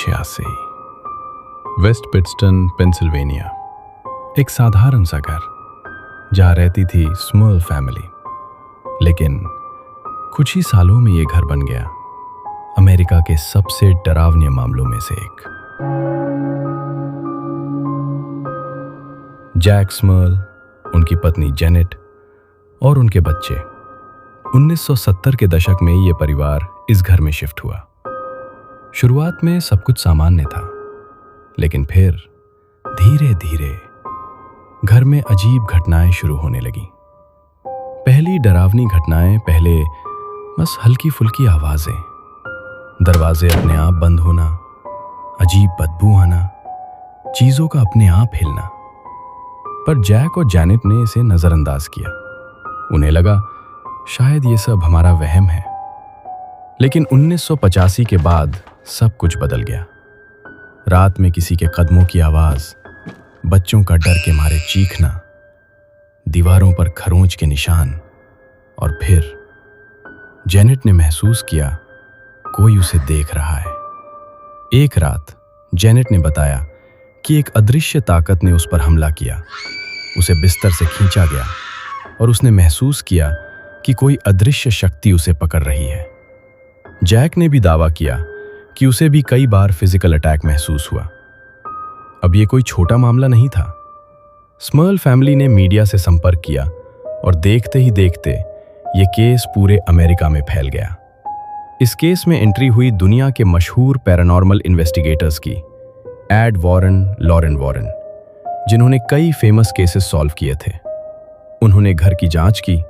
1986 waste पिट्सटन, Pennsylvania. एक साधारण सा घर जहां रहती थी स्मॉल फैमिली। लेकिन कुछ ही सालों में ये घर बन गया अमेरिका के सबसे डरावने मामलों में से एक। जैक स्मर्ल, उनकी पत्नी जेनेट और उनके बच्चे। 1970 के दशक में ये परिवार इस घर में शिफ्ट हुआ। शुरुआत में सब कुछ सामान्य था, लेकिन फिर धीरे धीरे घर में अजीब घटनाएं शुरू होने लगी। पहली डरावनी घटनाएं पहले बस हल्की फुल्की आवाजें, दरवाजे अपने आप बंद होना, अजीब बदबू आना, चीजों का अपने आप हिलना। पर जैक और जैनेट ने इसे नजरअंदाज किया। उन्हें लगा शायद ये सब हमारा वहम है। लेकिन 1985 के बाद सब कुछ बदल गया। रात में किसी के कदमों की आवाज, बच्चों का डर के मारे चीखना, दीवारों पर खरोंच के निशान, और फिर जेनेट ने महसूस किया कोई उसे देख रहा है। एक रात जेनेट ने बताया कि एक अदृश्य ताकत ने उस पर हमला किया। उसे बिस्तर से खींचा गया और उसने महसूस किया कि कोई अदृश्य शक्ति उसे पकड़ रही है। जैक ने भी दावा किया कि उसे भी कई बार फिजिकल अटैक महसूस हुआ। अब ये कोई छोटा मामला नहीं था। स्मर्ल फैमिली ने मीडिया से संपर्क किया और देखते ही देखते ये केस पूरे अमेरिका में फैल गया। इस केस में एंट्री हुई दुनिया के मशहूर पैरानॉर्मल इन्वेस्टिगेटर्स की, एड वॉरेन, लॉरेन वॉरेन, जिन्होंने कई फेमस केसेस सॉल्व किए थे। उन्होंने घर की जांच की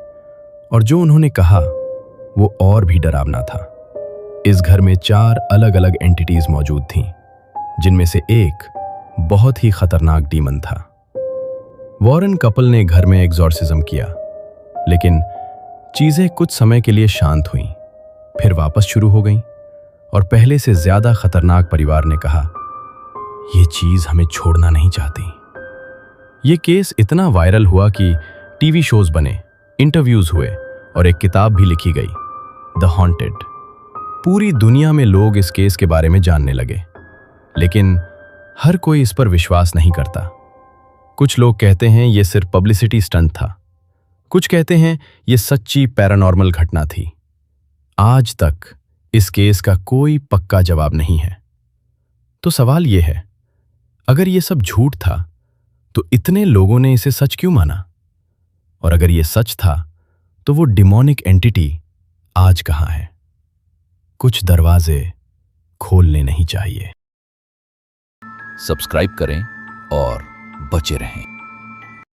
और जो उन्होंने कहा वो और भी डरावना था। इस घर में 4 अलग अलग एंटिटीज मौजूद थीं, जिनमें से एक बहुत ही खतरनाक डीमन था। वॉरेन कपल ने घर में एग्जॉर्सिज्म किया, लेकिन चीजें कुछ समय के लिए शांत हुईं, फिर वापस शुरू हो गईं और पहले से ज्यादा खतरनाक परिवार ने कहा, यह चीज हमें छोड़ना नहीं चाहती। यह केस इतना वायरल हुआ कि टीवी शोज बने, इंटरव्यूज हुए और एक किताब भी लिखी गई, द हॉन्टेड। पूरी दुनिया में लोग इस केस के बारे में जानने लगे, लेकिन हर कोई इस पर विश्वास नहीं करता। कुछ लोग कहते हैं यह सिर्फ पब्लिसिटी स्टंट था, कुछ कहते हैं यह सच्ची पैरानॉर्मल घटना थी। आज तक इस केस का कोई पक्का जवाब नहीं है। तो सवाल यह है, अगर यह सब झूठ था तो इतने लोगों ने इसे सच क्यों माना? और अगर यह सच था तो वो डिमोनिक एंटिटी आज कहां है? कुछ दरवाजे खोलने नहीं चाहिए। सब्सक्राइब करें और बचे रहें।